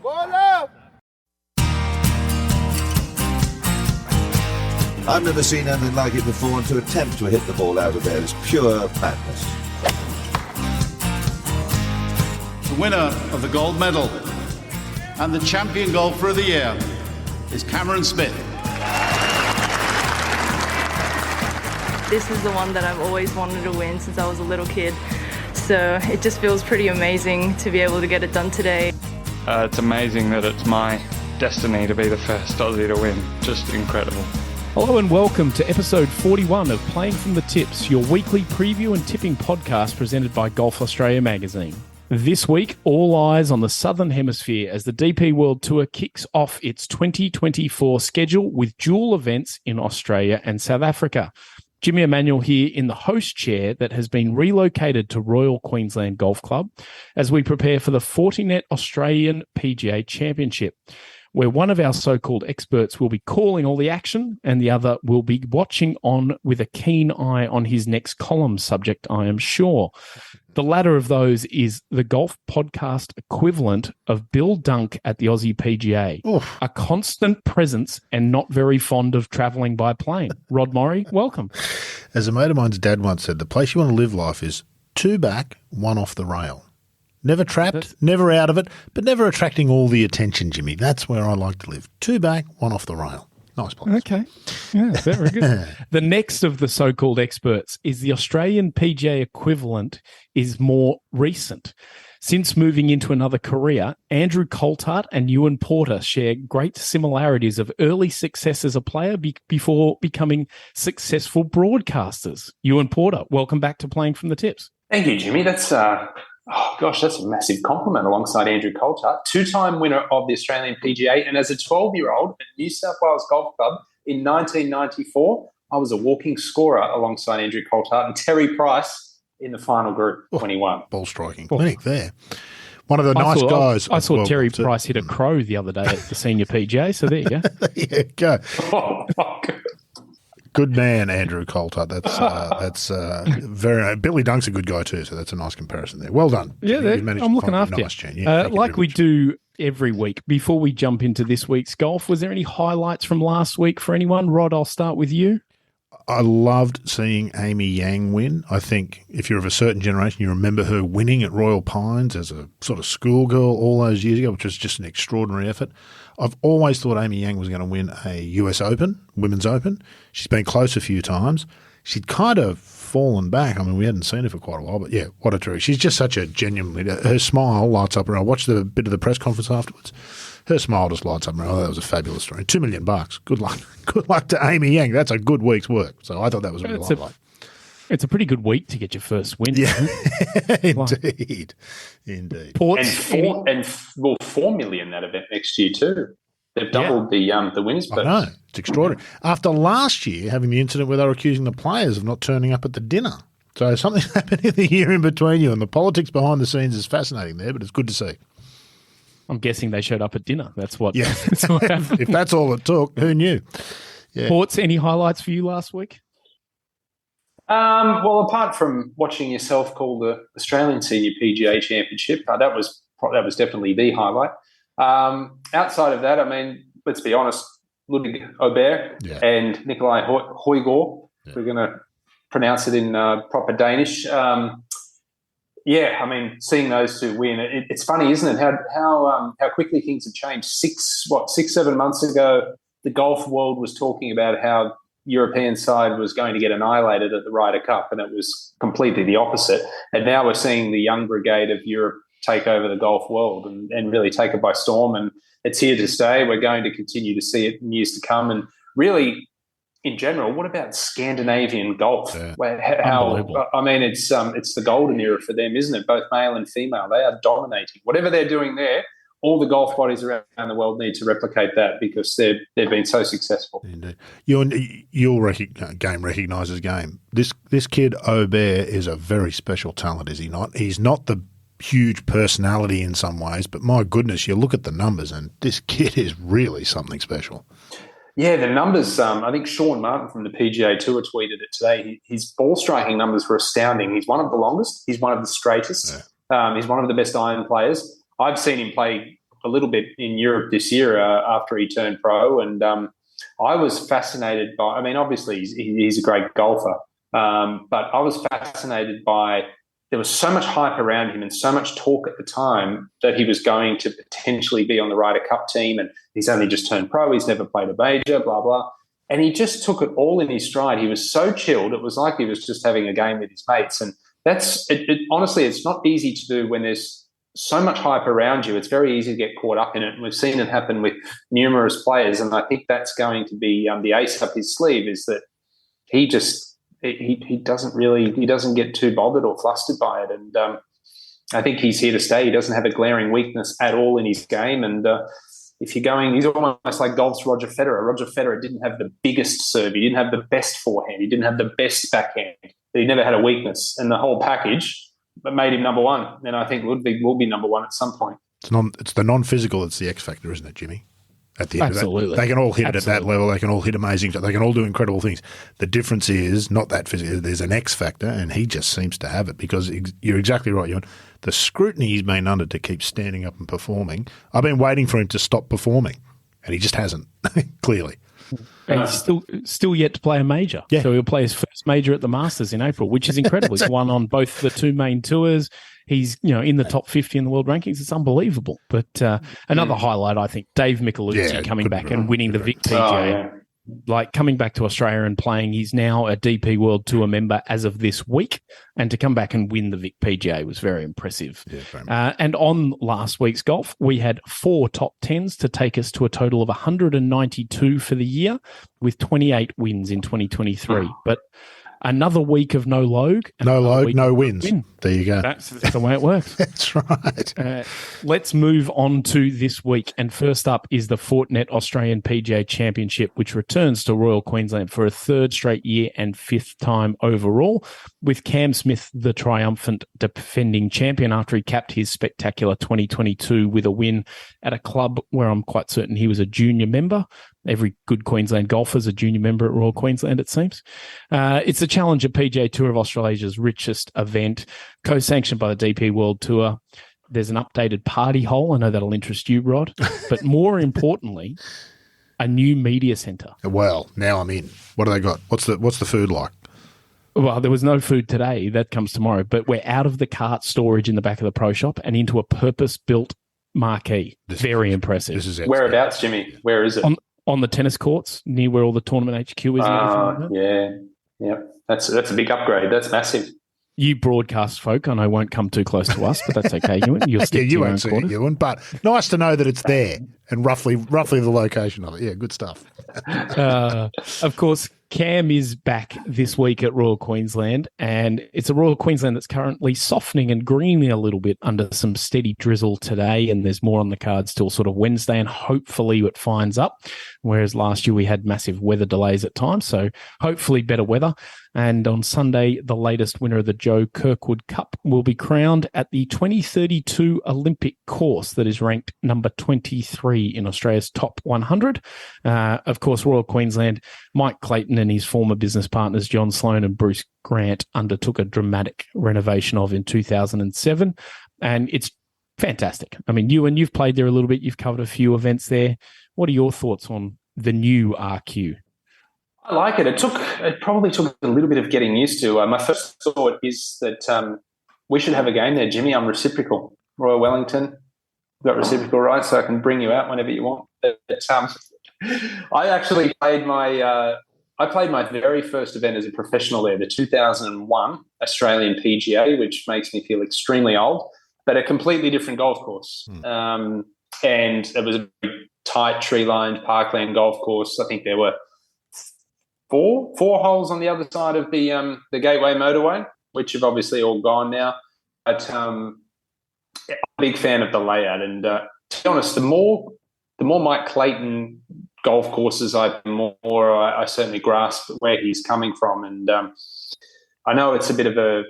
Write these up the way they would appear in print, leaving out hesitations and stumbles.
I've never seen anything like it before, and to attempt to hit the ball out of there is pure madness. The winner of the gold medal and the champion golfer of the year is Cameron Smith. This is the one that I've always wanted to win since I was a little kid. So it just feels pretty amazing to be able to get it done today. It's amazing that it's my destiny to be the first Aussie to win. Just incredible. Hello and welcome to episode 41 of Playing from the Tips, your weekly preview and tipping podcast presented by Golf Australia magazine. This week, all eyes on the Southern Hemisphere as the DP World Tour kicks off its 2024 schedule with dual events in Australia and South Africa. Jimmy Emanuel here in the host chair that has been relocated to Royal Queensland Golf Club as we prepare for the Fortinet Australian PGA Championship, where one of our so-called experts will be calling all the action and the other will be watching on with a keen eye on his next column subject, I am sure. The latter of those is the golf podcast equivalent of Bill Dunk at the Aussie PGA, a constant presence and not very fond of travelling by plane. Rod Morrie, welcome. As a mate of mine's dad once said, the place you want to live life is two back, one off the rail. Never trapped, never out of it, but never attracting all the attention, Jimmy. That's where I like to live. Two back, one off the rail. Nice place. Okay. Yeah, very good. The next of the so-called experts is the Australian PGA equivalent is more recent. Since moving into another career, Andrew Coulthard and Ewan Porter share great similarities of early success as a player before becoming successful broadcasters. Ewan Porter, welcome back to Playing from the Tips. Thank you, Jimmy. That's that's a massive compliment alongside Andrew Coulthard, two-time winner of the Australian PGA, and as a 12-year-old at New South Wales Golf Club in 1994, I was a walking scorer alongside Andrew Coulthard and Terry Price in the final group, 21. Ball striking clinic there. One of the nice guys. I saw Terry Price hit a crow the other day at the senior PGA, so there you go. There you go. Oh, my God. Good man, Andrew Coulthard. That's very. Billy Dunk's a good guy too, so that's a nice comparison there. Well done. Yeah, I'm looking after you. Nice, yeah, like we do every week. Before we jump into this week's golf, was there any highlights from last week for anyone? Rod, I'll start with you. I loved seeing Amy Yang win. I think if you're of a certain generation, you remember her winning at Royal Pines as a sort of schoolgirl all those years ago, which was just an extraordinary effort. I've always thought Amy Yang was going to win a US Open, Women's Open. She's been close a few times. She'd kind of fallen back. I mean, we hadn't seen her for quite a while, but yeah, what a treat. She's just such a genuine leader. Her smile lights up her. I watched a bit of the press conference afterwards. Her smile just lights up her. Oh, that was a fabulous story. $2 million. Good luck. Good luck to Amy Yang. That's a good week's work. So I thought that was a real highlight. It's a pretty good week to get your first win. Yeah, indeed. Ports, and 4 million that event next year too. They've doubled the winners purse. I know. It's extraordinary. After last year having the incident where they were accusing the players of not turning up at the dinner. So something happened in the year in between you, and the politics behind the scenes is fascinating there, but it's good to see. I'm guessing they showed up at dinner. That's what happened. If that's all it took, who knew? Yeah. Ports, any highlights for you last week? Well, apart from watching yourself call the Australian Senior PGA Championship, that was definitely the highlight. Outside of that, I mean, let's be honest, Ludwig Aubert and Nikolai Højgaard, we're going to pronounce it in proper Danish. I mean, seeing those two win, it's funny, isn't it, how quickly things have changed. 6-7 months ago, the golf world was talking about how European side was going to get annihilated at the Ryder Cup, and it was completely the opposite. And now we're seeing the young brigade of Europe take over the golf world and really take it by storm. And it's here to stay. We're going to continue to see it in years to come. And really, in general, what about Scandinavian golf? Yeah. I mean, it's the golden era for them, isn't it? Both male and female, they are dominating. Whatever they're doing there, all the golf bodies around the world need to replicate that because they've been so successful. Indeed. Game recognises game. This kid, Aubert, is a very special talent, is he not? He's not the huge personality in some ways, but my goodness, you look at the numbers and this kid is really something special. Yeah, the numbers, I think Sean Martin from the PGA Tour tweeted it today. His ball striking numbers were astounding. He's one of the longest. He's one of the straightest. Yeah. He's one of the best iron players. I've seen him play a little bit in Europe this year after he turned pro, and I was fascinated by. I mean, obviously he's a great golfer, but I was fascinated by. There was so much hype around him and so much talk at the time that he was going to potentially be on the Ryder Cup team, and he's only just turned pro. He's never played a major, blah blah. And he just took it all in his stride. He was so chilled. It was like he was just having a game with his mates. And that's honestly, it's not easy to do when there's so much hype around you. It's very easy to get caught up in it. And we've seen it happen with numerous players. And I think that's going to be the ace up his sleeve, is that he doesn't get too bothered or flustered by it. And I think he's here to stay. He doesn't have a glaring weakness at all in his game. And if you're going, he's almost like golf's Roger Federer. Roger Federer didn't have the biggest serve. He didn't have the best forehand. He didn't have the best backhand. He never had a weakness. And the whole package made him number one. And I think Ludwig will be number one at some point. It's the non-physical that's the X factor, isn't it, Jimmy? At the end Absolutely. of that, they can all hit it at that level. They can all hit amazing. They can all do incredible things. The difference is not that physical. There's an X factor, and he just seems to have it, because you're exactly right, Ewan. The scrutiny he's been under to keep standing up and performing. I've been waiting for him to stop performing, and he just hasn't. Clearly. And he's still yet to play a major. Yeah. So he'll play his first major at the Masters in April, which is incredible. He's won on both the two main tours. He's in the top 50 in the world rankings. It's unbelievable. But another highlight, I think, Dave Micheluzzi coming back and winning the Vic PGA. Like coming back to Australia and playing. He's now a DP World Tour member as of this week. And to come back and win the Vic PGA was very impressive. Yeah, and on last week's golf, we had 4 top 10s to take us to a total of 192 for the year, with 28 wins in 2023. But another week of no Logue. No wins. There you go. That's the way it works. That's right. Let's move on to this week. And first up is the Fortinet Australian PGA Championship, which returns to Royal Queensland for a 3rd straight year and 5th time overall, with Cam Smith, the triumphant defending champion, after he capped his spectacular 2022 with a win at a club where I'm quite certain he was a junior member. Every good Queensland golfer is a junior member at Royal Queensland, it seems. It's the Challenger PGA Tour of Australasia's richest event, co-sanctioned by the DP World Tour. There's an updated party hole. I know that'll interest you, Rod. But more importantly, a new media centre. Well, now I'm in. What do they got? What's the food like? Well, there was no food today. That comes tomorrow. But we're out of the cart storage in the back of the pro shop and into a purpose-built marquee. Very impressive. This is it. Whereabouts, Jimmy? Where is it? On the tennis courts, near where all the tournament HQ is. Yeah. That's a big upgrade. That's massive. You broadcast folk, I know, won't come too close to us, but that's okay, Ewan. You'll stick to you your won't own see it, Ewan, but nice to know that it's there and roughly the location of it. Yeah, good stuff. Of course, Cam is back this week at Royal Queensland, and it's a Royal Queensland that's currently softening and greening a little bit under some steady drizzle today, and there's more on the cards till sort of Wednesday, and hopefully it finds up, whereas last year we had massive weather delays at times, so hopefully better weather. And on Sunday, the latest winner of the Joe Kirkwood Cup will be crowned at the 2032 Olympic course that is ranked number 23 in Australia's top 100. Of course, Royal Queensland, Mike Clayton and his former business partners, John Sloan and Bruce Grant, undertook a dramatic renovation of in 2007. And it's fantastic. I mean, you've played there a little bit. You've covered a few events there. What are your thoughts on the new RQ? I like it. It probably took a little bit of getting used to. My first thought is that we should have a game there, Jimmy. I'm reciprocal. Royal Wellington, got reciprocal rights, so I can bring you out whenever you want. I actually played my very first event as a professional there, the 2001 Australian PGA, which makes me feel extremely old, but a completely different golf course. And it was a very tight, tree-lined parkland golf course. I think there were four holes on the other side of the Gateway Motorway, which have obviously all gone now. But I'm a big fan of the layout. And to be honest, the more Mike Clayton golf courses I certainly grasp where he's coming from. And I know it's a bit of a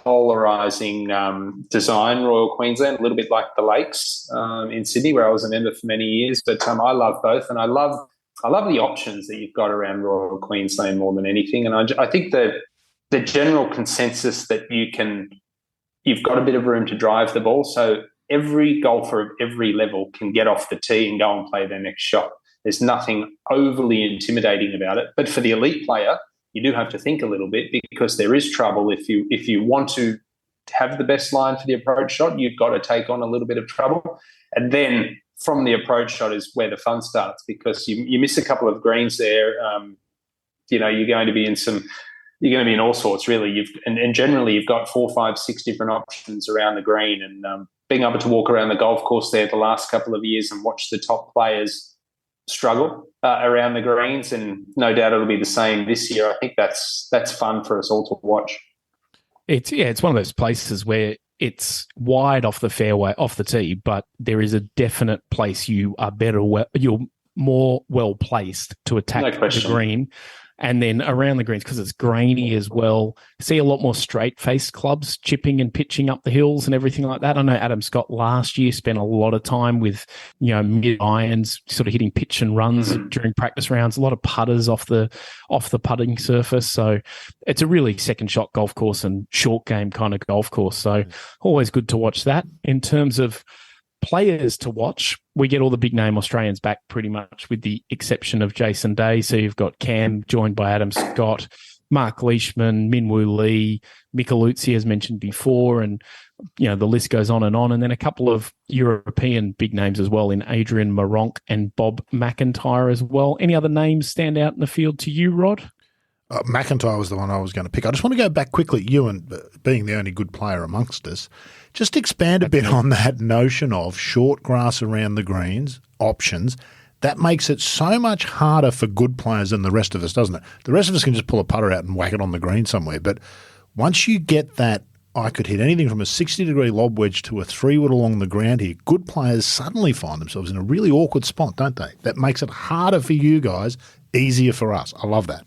polarising design, Royal Queensland, a little bit like the Lakes in Sydney, where I was a member for many years. But I love both, and I love the options that you've got around Royal Queensland more than anything. And I think the general consensus that you've got a bit of room to drive the ball. So every golfer of every level can get off the tee and go and play their next shot. There's nothing overly intimidating about it. But for the elite player, you do have to think a little bit, because there is trouble if you want to have the best line for the approach shot. You've got to take on a little bit of trouble, and then from the approach shot is where the fun starts, because you miss a couple of greens there. You're going to be in all sorts, really. And generally you've got 4, 5, 6 different options around the green, and being able to walk around the golf course there the last couple of years and watch the top players struggle around the greens, and no doubt it'll be the same this year. I think that's fun for us all to watch. It's one of those places where it's wide off the fairway, off the tee, but there is a definite place you're more well placed to attack the green. And then around the greens, because it's grainy as well, see a lot more straight-faced clubs chipping and pitching up the hills and everything like that. I know Adam Scott last year spent a lot of time with, mid-irons, sort of hitting pitch and runs during practice rounds, a lot of putters off the putting surface. So it's a really second-shot golf course and short game kind of golf course. So always good to watch that. In terms of players to watch, we get all the big name Australians back pretty much, with the exception of Jason Day. So you've got Cam joined by Adam Scott, Mark Leishman, Minwoo Lee, Micheluzzi, as mentioned before, and the list goes on. And then a couple of European big names as well in Adrian Maronk and Bob McIntyre as well. Any other names stand out in the field to you, Rod? McIntyre was the one I was going to pick. I just want to go back quickly, Ewan, being the only good player amongst us, just expand a bit on that notion of short grass around the greens, options. That makes it so much harder for good players than the rest of us, doesn't it? The rest of us can just pull a putter out and whack it on the green somewhere. But once you get that, I could hit anything from a 60-degree lob wedge to a 3-wood along the ground here, good players suddenly find themselves in a really awkward spot, don't they? That makes it harder for you guys, easier for us. I love that.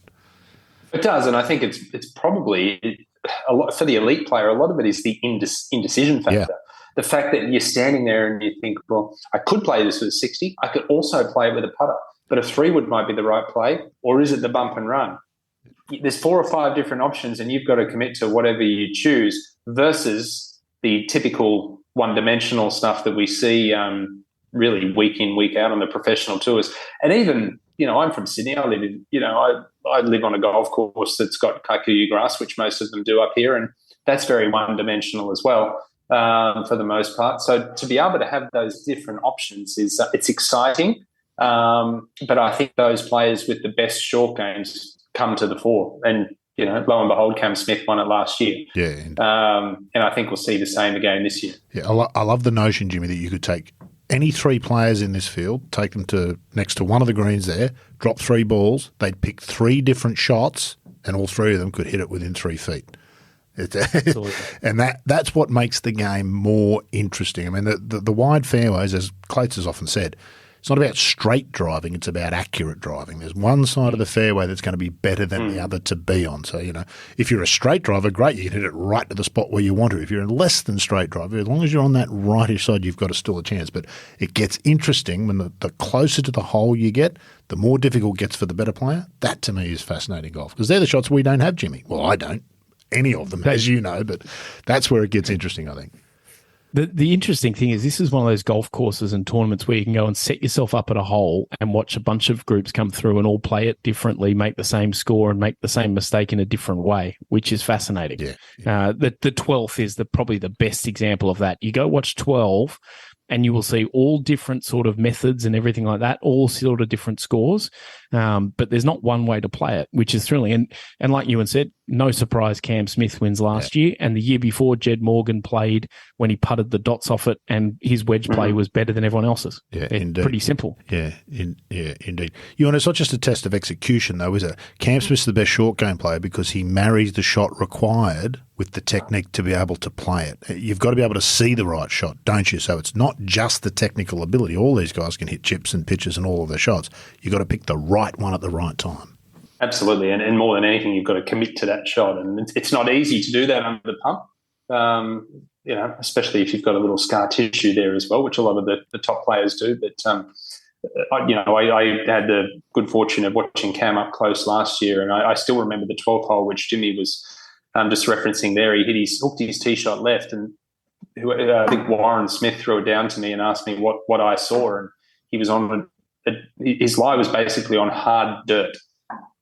It does, and I think it's probably a lot for the elite player. A lot of it is the indecision factor. Yeah. The fact that you're standing there and you think, well, I could play this with a 60. I could also play it with a putter, but a 3-wood might be the right play, or is it the bump and run? There's 4 or 5 different options, and you've got to commit to whatever you choose versus the typical one-dimensional stuff that we see really week in, week out on the professional tours. And even, I'm from Sydney. I live on a golf course that's got kikuyu grass, which most of them do up here, and that's very one-dimensional as well for the most part. So to be able to have those different options it's exciting. But I think those players with the best short games come to the fore, and lo and behold, Cam Smith won it last year. Yeah, and I think we'll see the same again this year. Yeah, I love the notion, Jimmy, that you could take any 3 players in this field, take them to next to one of the greens there, drop 3 balls, they'd pick 3 different shots, and all 3 of them could hit it within 3 feet. And that's what makes the game more interesting. I mean, the wide fairways, as Clates has often said, it's not about straight driving, it's about accurate driving. There's one side of the fairway that's going to be better than the other to be on. So, if you're a straight driver, great, you can hit it right to the spot where you want to. If you're a less than straight driver, as long as you're on that rightish side, you've got still a chance. But it gets interesting when the closer to the hole you get, the more difficult it gets for the better player. That, to me, is fascinating golf, because they're the shots we don't have, Jimmy. Well, I don't. Any of them, as you know, but that's where it gets interesting, I think. The interesting thing is this is one of those golf courses and tournaments where you can go and set yourself up at a hole and watch a bunch of groups come through and all play it differently, make the same score and make the same mistake in a different way, which is fascinating. Yeah. The 12th is probably the best example of that. You go watch 12 and you will see all different sort of methods and everything like that, all sort of different scores. But there's not one way to play it, which is thrilling. And like Ewan said, no surprise Cam Smith wins last year. And the year before, Jed Morgan played when he putted the dots off it, and his wedge play was better than everyone else's. Yeah, indeed. Pretty simple. Yeah, indeed. Ewan, it's not just a test of execution, though, is it? Cam Smith's the best short game player because he marries the shot required with the technique to be able to play it. You've got to be able to see the right shot, don't you? So it's not just the technical ability. All these guys can hit chips and pitches and all of their shots. You've got to pick the right one at the right time. Absolutely, and more than anything, you've got to commit to that shot, and it's not easy to do that under the pump. Especially if you've got a little scar tissue there as well, which a lot of the top players do. But I had the good fortune of watching Cam up close last year, and I still remember the 12th hole, which Jimmy was just referencing there. He hooked his tee shot left, and I think Warren Smith threw it down to me and asked me what I saw, and he was on his lie was basically on hard dirt,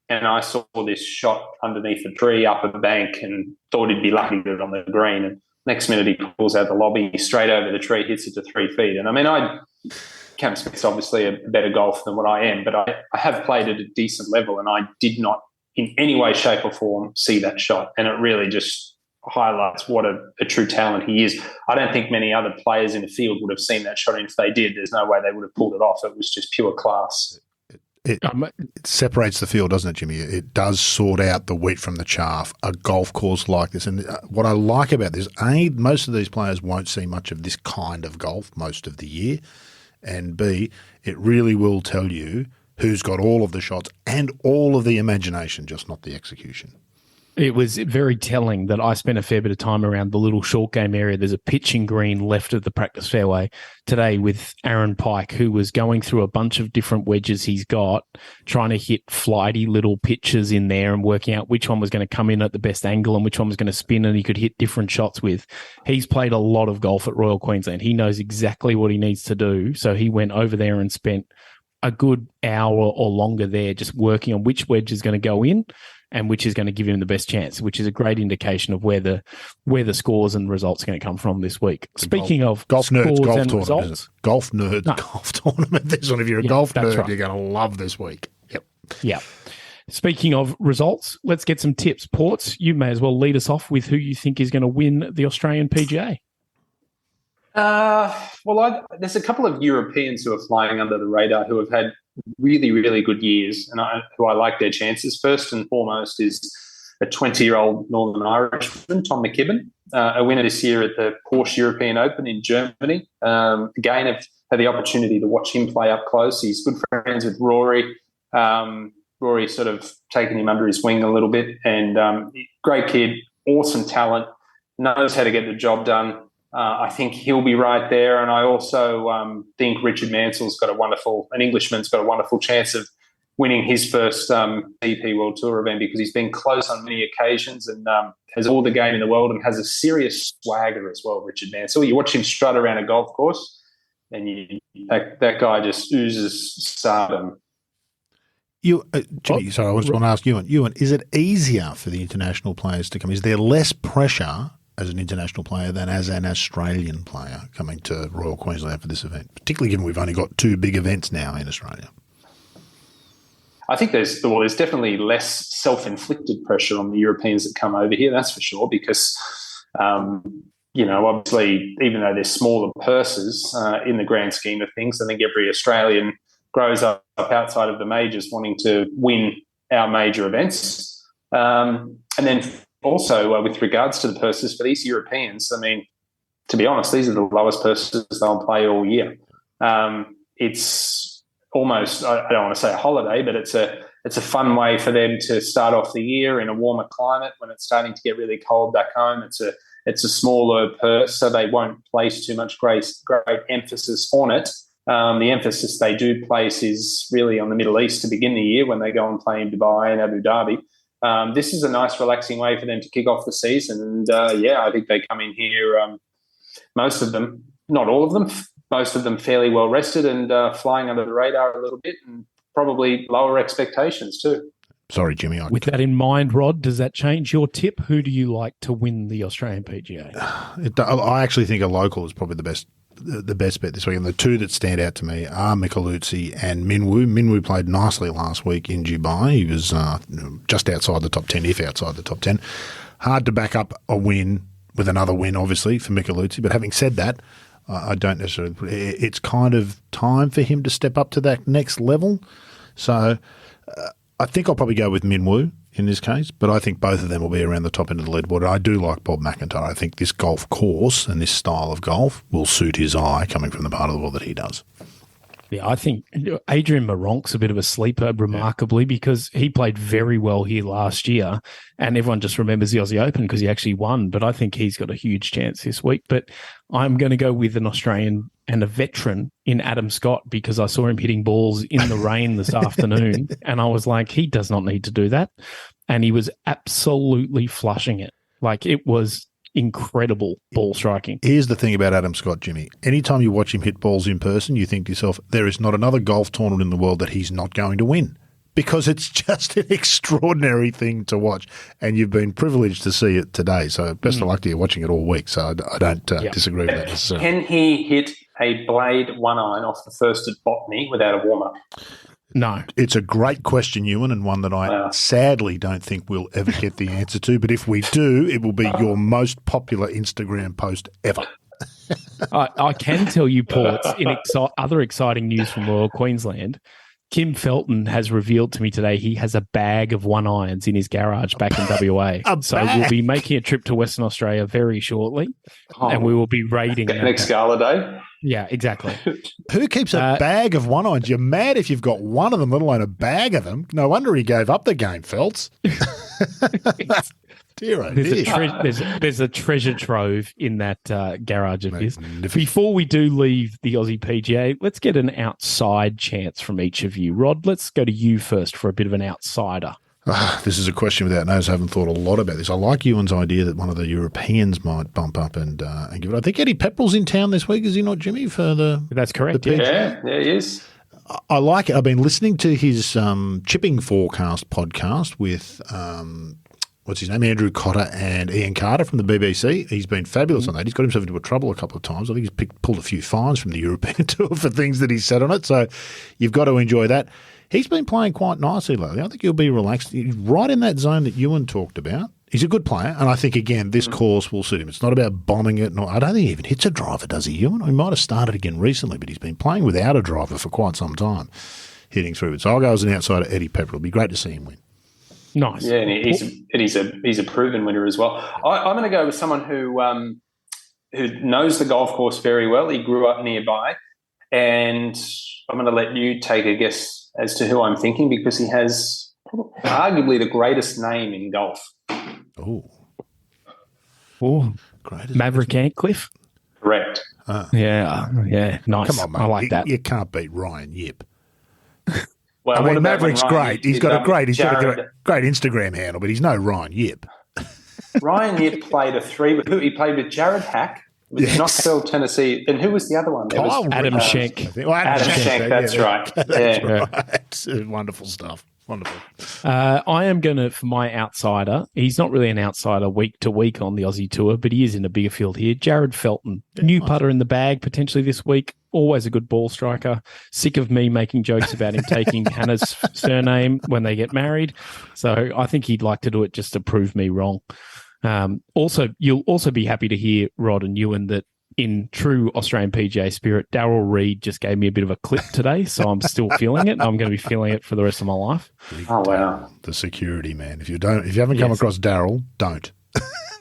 and I saw this shot underneath a tree up a bank and thought he'd be lucky to get it on the green, and next minute he pulls out the lobby straight over the tree, hits it to 3 feet. And I mean, Cam Smith's obviously a better golfer than what I am, but I have played at a decent level, and I did not in any way, shape or form see that shot, and it really just highlights what a true talent he is. I don't think many other players in the field would have seen that shot, and if they did, there's no way they would have pulled it off. It was just pure class. It separates the field, doesn't it, Jimmy? It does sort out the wheat from the chaff, a golf course like this. And what I like about this, A, most of these players won't see much of this kind of golf most of the year, and B, it really will tell you who's got all of the shots and all of the imagination, just not the execution. It was very telling that I spent a fair bit of time around the little short game area. There's a pitching green left of the practice fairway today with Aaron Pike, who was going through a bunch of different wedges he's got, trying to hit flighty little pitches in there and working out which one was going to come in at the best angle and which one was going to spin and he could hit different shots with. He's played a lot of golf at Royal Queensland. He knows exactly what he needs to do. So he went over there and spent a good hour or longer there just working on which wedge is going to go in and which is going to give him the best chance, which is a great indication of where the scores and results are going to come from this week. Speaking of golf nerds, golf and tournament, results, golf nerds, golf tournament. This one, if you're a golf nerd, right. You're going to love this week. Yep. Yeah. Speaking of results, let's get some tips. Ports, you may as well lead us off with who you think is going to win the Australian PGA. There's a couple of Europeans who are flying under the radar who have had really, really good years, and who I like their chances. First and foremost is a 20-year-old Northern Irishman, Tom McKibben, a winner this year at the Porsche European Open in Germany. Again, I've had the opportunity to watch him play up close. He's good friends with Rory. Rory sort of taken him under his wing a little bit, and great kid, awesome talent, knows how to get the job done. I think he'll be right there, and I also think Richard Mansell's got an Englishman's got a wonderful chance of winning his first DP World Tour event, because he's been close on many occasions and has all the game in the world and has a serious swagger as well, Richard Mansell. You watch him strut around a golf course and that guy just oozes stardom. Jimmy, sorry, I just want to ask Ewan, is it easier for the international players to come? Is there less pressure as an international player than as an Australian player coming to Royal Queensland for this event, particularly given we've only got 2 big events now in Australia? I think there's definitely less self-inflicted pressure on the Europeans that come over here, that's for sure, because, obviously, even though they're smaller purses in the grand scheme of things, I think every Australian grows up outside of the majors wanting to win our major events. And then also, with regards to the purses for these Europeans, I mean, to be honest, these are the lowest purses they'll play all year. It's almost, I don't want to say a holiday, but it's a fun way for them to start off the year in a warmer climate when it's starting to get really cold back home. It's a smaller purse, so they won't place too much great emphasis on it. The emphasis they do place is really on the Middle East to begin the year when they go and play in Dubai and Abu Dhabi. This is a nice, relaxing way for them to kick off the season. And, I think they come in here, most of them, not all of them, most of them fairly well rested and flying under the radar a little bit, and probably lower expectations too. Sorry, Jimmy. With that in mind, Rod, does that change your tip? Who do you like to win the Australian PGA? I actually think a local is probably the best bet this week. And the 2 that stand out to me are Micheluzzi and Minwoo. Minwoo played nicely last week in Dubai. He was just outside the top 10, if outside the top 10. Hard to back up a win with another win, obviously, for Micheluzzi. But having said that, I don't necessarily – it's kind of time for him to step up to that next level. So I think I'll probably go with Minwoo in this case, but I think both of them will be around the top end of the leaderboard. I do like Bob McIntyre. I think this golf course and this style of golf will suit his eye, coming from the part of the world that he does. Yeah, I think Adrian Maronk's a bit of a sleeper, remarkably, because he played very well here last year, and everyone just remembers the Aussie Open because he actually won, but I think he's got a huge chance this week. But I'm going to go with an Australian and a veteran in Adam Scott, because I saw him hitting balls in the rain this afternoon, and I was like, he does not need to do that. And he was absolutely flushing it. Like, it was incredible ball striking. Here's the thing about Adam Scott, Jimmy. Anytime you watch him hit balls in person, you think to yourself, there is not another golf tournament in the world that he's not going to win, because it's just an extraordinary thing to watch. And you've been privileged to see it today. So best of luck to you watching it all week. So I don't disagree with that necessarily. Can he hit a blade one iron off the first at Botany without a warm-up? No. It's a great question, Ewan, and one that I sadly don't think we'll ever get the answer to. But if we do, it will be your most popular Instagram post ever. I can tell you, Ports, in other exciting news from Royal Queensland, Kim Felton has revealed to me today he has a bag of one irons in his garage back in WA. So we'll be making a trip to Western Australia very shortly, and we will be raiding next Gala Day. Yeah, exactly. Who keeps a bag of one irons? You're mad if you've got one of them, let alone a bag of them. No wonder he gave up the game, Feltz. Dear, oh dear. There's a treasure trove in that garage of his. Before we do leave the Aussie PGA, let's get an outside chance from each of you. Rod, let's go to you first for a bit of an outsider. This is a question without notice. I haven't thought a lot about this. I like Ewan's idea that one of the Europeans might bump up and give it. I think Eddie Pepperell's in town this week, is he not, Jimmy? That's correct. Yeah, he is. I like it. I've been listening to his chipping forecast podcast with what's his name, Andrew Cotter and Ian Carter from the BBC. He's been fabulous on that. He's got himself into trouble a couple of times. I think he's pulled a few fines from the European Tour for things that he said on it. So you've got to enjoy that. He's been playing quite nicely lately. I think he'll be relaxed. He's right in that zone that Ewan talked about. He's a good player, and I think, again, this course will suit him. It's not about bombing it. I don't think he even hits a driver, does he, Ewan? He might have started again recently, but he's been playing without a driver for quite some time, hitting through it. So I'll go as an outsider, Eddie Pepperell. It'll be great to see him win. Nice. Yeah, and he's a proven winner as well. I'm going to go with someone who knows the golf course very well. He grew up nearby, and I'm going to let you take a guess as to who I'm thinking, because he has arguably the greatest name in golf. Oh, Maverick Antcliffe? Correct. Yeah, nice. Come on, mate. I like that. You can't beat Ryan Yip. Well, I mean, Maverick's great. He's got a great Instagram handle, but he's no Ryan Yip. Ryan Yip played he played with Jared Hack, with Knoxville, Tennessee, and who was the other one? Adam Schenk. Adam Schenk, that's right. That's right. Wonderful stuff. Wonderful. I am going to, for my outsider, he's not really an outsider week to week on the Aussie Tour, but he is in a bigger field here. Jared Felton, new putter in the bag potentially this week. Always a good ball striker. Sick of me making jokes about him taking Hannah's surname when they get married. So I think he'd like to do it just to prove me wrong. Also, you'll also be happy to hear, Rod and Ewan, that in true Australian PGA spirit, Darryl Reid just gave me a bit of a clip today, so I'm still feeling it. I'm going to be feeling it for the rest of my life. Oh, wow. The security man. If you haven't come across Darryl, don't.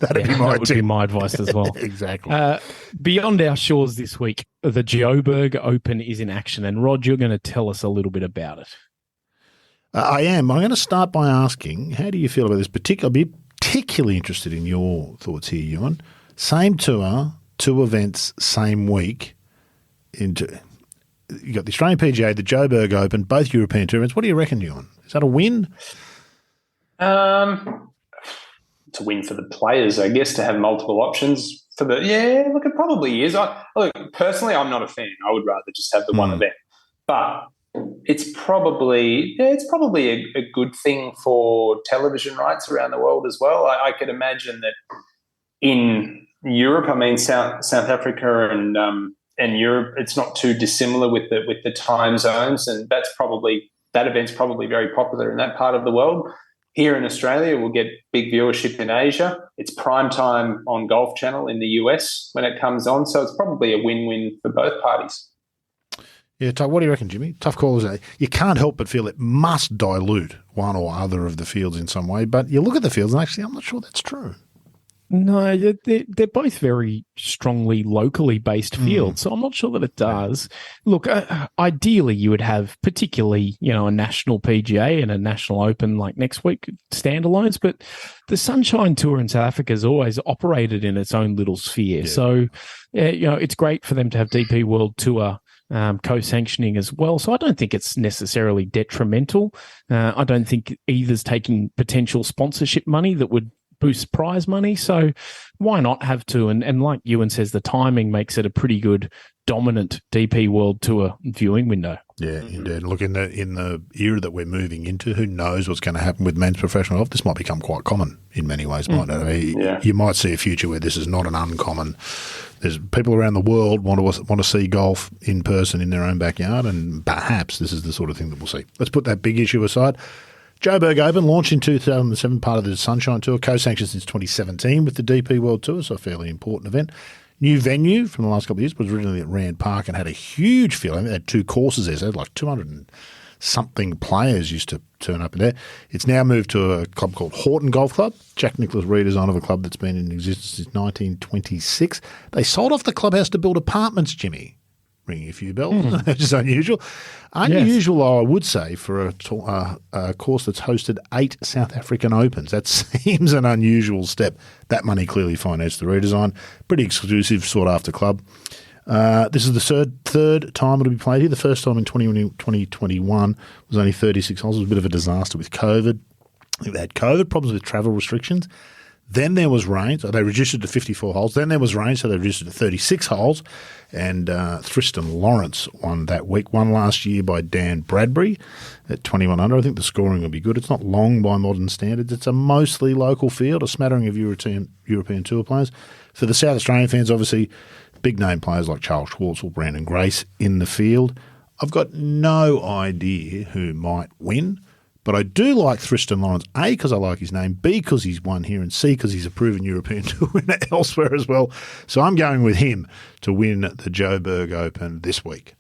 That would be my advice as well. Exactly. Beyond our shores this week, the Joburg Open is in action, and Rod, you're going to tell us a little bit about it. I am. I'm going to start by asking, how do you feel about this particular? I'll be particularly interested in your thoughts here, Ewan. Same tour, 2 events, same week. You got the Australian PGA, the Joburg Open, both European tour events. What do you reckon, Ewan? Is that a win? It's a win for the players, I guess, to have multiple options. It probably is. Personally, I'm not a fan. I would rather just have the one event. But it's probably a good thing for television rights around the world as well. I could imagine that in Europe, I mean South Africa and Europe, it's not too dissimilar with the time zones, and that event's probably very popular in that part of the world. Here in Australia, we'll get big viewership in Asia. It's prime time on Golf Channel in the US when it comes on, so it's probably a win-win for both parties. Yeah, what do you reckon, Jimmy? Tough call, isn't it? You can't help but feel it must dilute one or other of the fields in some way, but you look at the fields and actually I'm not sure that's true. No, they're both very strongly locally based fields, so I'm not sure that it does. Look, ideally you would have particularly, a national PGA and a national Open like next week, standalones, but the Sunshine Tour in South Africa has always operated in its own little sphere. Yeah. So, it's great for them to have DP World Tour co-sanctioning as well. So I don't think it's necessarily detrimental. I don't think either's taking potential sponsorship money that would boosts prize money. So why not have two? And like Ewan says, the timing makes it a pretty good dominant DP World Tour viewing window. Yeah, indeed. Look, in the era that we're moving into, who knows what's going to happen with men's professional golf? This might become quite common in many ways, mightn't it? I mean, you might see a future where this is not an uncommon. There's people around the world want to see golf in person in their own backyard, and perhaps this is the sort of thing that we'll see. Let's put that big issue aside. Joburg Open launched in 2007, part of the Sunshine Tour, co-sanctioned since 2017 with the DP World Tour, so a fairly important event. New venue from the last couple of years was originally at Rand Park and had a huge field. I mean, they had two courses there, so like 200 and something players used to turn up in there. It's now moved to a club called Houghton Golf Club. Jack Nicklaus redesign of a club that's been in existence since 1926. They sold off the clubhouse to build apartments, Jimmy. Ringing a few bells, which is unusual. Unusual, yes. I would say, for a course that's hosted 8 South African Opens. That seems an unusual step. That money clearly financed the redesign. Pretty exclusive, sought-after club. This is the third time it'll be played here. The first time in 2021 was only 36 holes. It was a bit of a disaster with COVID. I think they had COVID, problems with travel restrictions. Then there was rain, so they reduced it to 54 holes. Then there was rain, so they reduced it to 36 holes. And Tristan Lawrence won that week. Won last year by Dan Bradbury at 21 under. I think the scoring will be good. It's not long by modern standards. It's a mostly local field, a smattering of European Tour players. For the South Australian fans, obviously, big-name players like Charles Schwartzel, Brandon Grace in the field. I've got no idea who might win. But I do like Tristan Lawrence, A, because I like his name, B, because he's won here, and C, because he's a proven European Tour winner elsewhere as well. So I'm going with him to win the Joburg Open this week.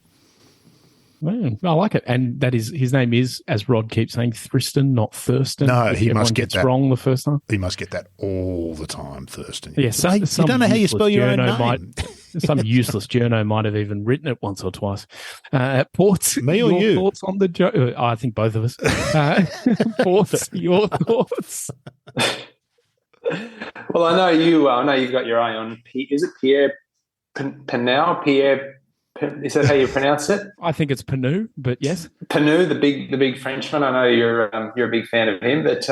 Man, I like it. And that is, his name is, as Rod keeps saying, Tristan, not Thurston. No, he must get that wrong the first time. He must get that all the time, Thurston. Yeah, you don't know how you spell your own name. Some useless journo might have even written it once or twice. Ports, me or your you? Thoughts on the I think both of us. Ports, your thoughts. Well, I know you. I know you've got your eye on. Is it Pierre Pinau? Pierre. Is that how you pronounce it? I think it's Panu, but yes, Panu, the big Frenchman. I know you're a big fan of him, but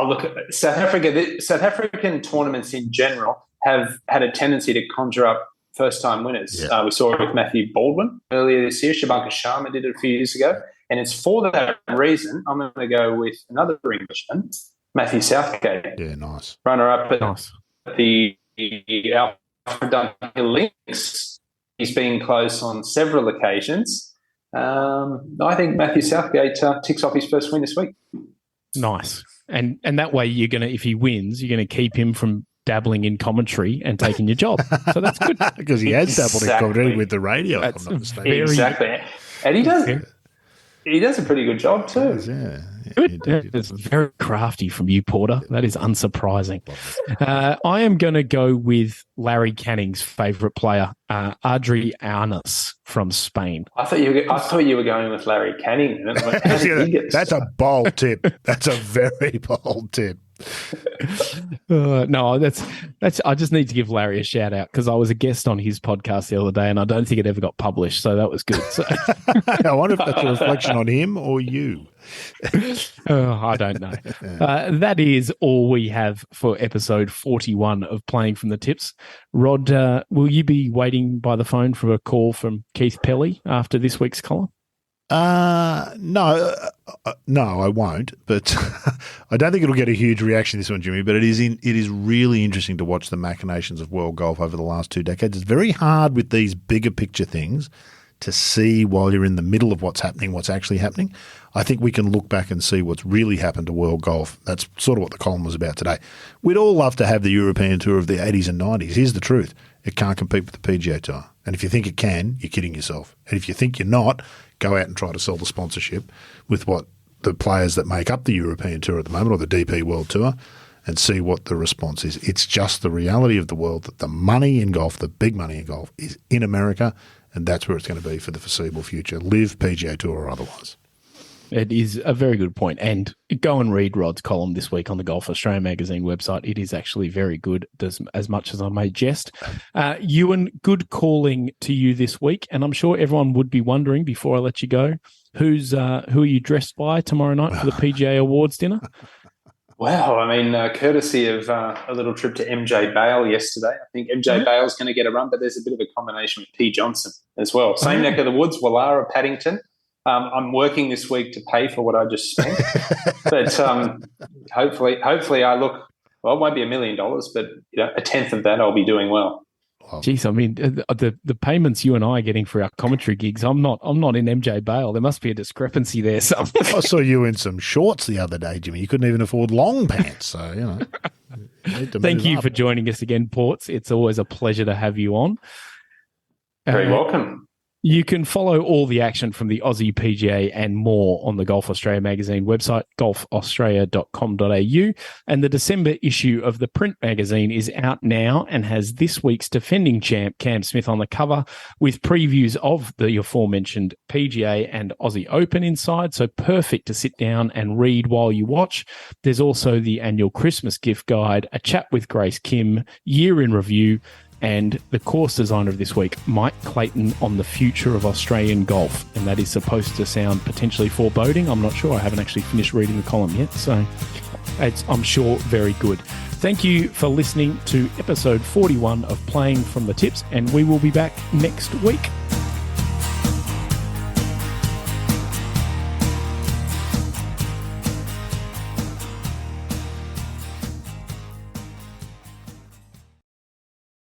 look, South African tournaments in general have had a tendency to conjure up first-time winners. Yeah. We saw it with Matthew Baldwin earlier this year. Shabanka Sharma did it a few years ago, and it's for that reason I'm going to go with another Englishman, Matthew Southgate. Yeah, nice Runner-up at the Alfred Dunhill Links. He's been close on several occasions. I think Matthew Southgate ticks off his first win this week. Nice. And that way you're going to, if he wins, you're going to keep him from dabbling in commentary and taking your job. So that's good. Because he has dabbled in commentary with the radio. That's if I'm not mistaken. Exactly. And he does a pretty good job too. Yeah. Good. It's very crafty from you, Porter. That is unsurprising. I am going to go with Larry Canning's favourite player, Adrianus from Spain. I thought you were going with Larry Canning. That's a bold tip. That's a very bold tip. No, that's. I just need to give Larry a shout out because I was a guest on his podcast the other day, and I don't think it ever got published, so that was good. So. I wonder if that's a reflection on him or you. I don't know. That is all we have for episode 41 of Playing from the Tips. Rod, will you be waiting by the phone for a call from Keith Pelly after this week's column? No, I won't. But I don't think it'll get a huge reaction this one, Jimmy. But it is really interesting to watch the machinations of world golf over the last 2 decades. It's very hard with these bigger picture things to see while you're in the middle of what's happening, what's actually happening. I think we can look back and see what's really happened to world golf. That's sort of what the column was about today. We'd all love to have the European Tour of the 80s and 90s. Here's the truth. It can't compete with the PGA Tour. And if you think it can, you're kidding yourself. And if you think you're not, go out and try to sell the sponsorship with what the players that make up the European Tour at the moment or the DP World Tour and see what the response is. It's just the reality of the world that the money in golf, the big money in golf, is in America, and that's where it's going to be for the foreseeable future, live PGA Tour or otherwise. It is a very good point. And go and read Rod's column this week on the Golf Australia magazine website. It is actually very good, as much as I may jest. Ewan, good calling to you this week. And I'm sure everyone would be wondering, before I let you go, who are you dressed by tomorrow night for the PGA Awards dinner? Wow, I mean, courtesy of a little trip to MJ Bale yesterday. I think MJ Bale's going to get a run, but there's a bit of a combination with P. Johnson as well. Same neck of the woods, Wallara, Paddington. I'm working this week to pay for what I just spent, but hopefully I look. Well, it won't be $1 million, but a tenth of that I'll be doing well. Geez, I mean, the payments you and I are getting for our commentary gigs, I'm not in MJ Bale. There must be a discrepancy there somewhere. I saw you in some shorts the other day, Jimmy. You couldn't even afford long pants, so Thank you for joining us again, Ports. It's always a pleasure to have you on. Very welcome. You can follow all the action from the Aussie PGA and more on the Golf Australia magazine website, golfaustralia.com.au. And the December issue of the print magazine is out now and has this week's defending champ, Cam Smith, on the cover with previews of the aforementioned PGA and Aussie Open inside. So perfect to sit down and read while you watch. There's also the annual Christmas gift guide, a chat with Grace Kim, year in review, and the course designer of this week, Mike Clayton, on the future of Australian golf. And that is supposed to sound potentially foreboding. I'm not sure. I haven't actually finished reading the column yet. So it's, I'm sure, very good. Thank you for listening to episode 41 of Playing from the Tips, and we will be back next week.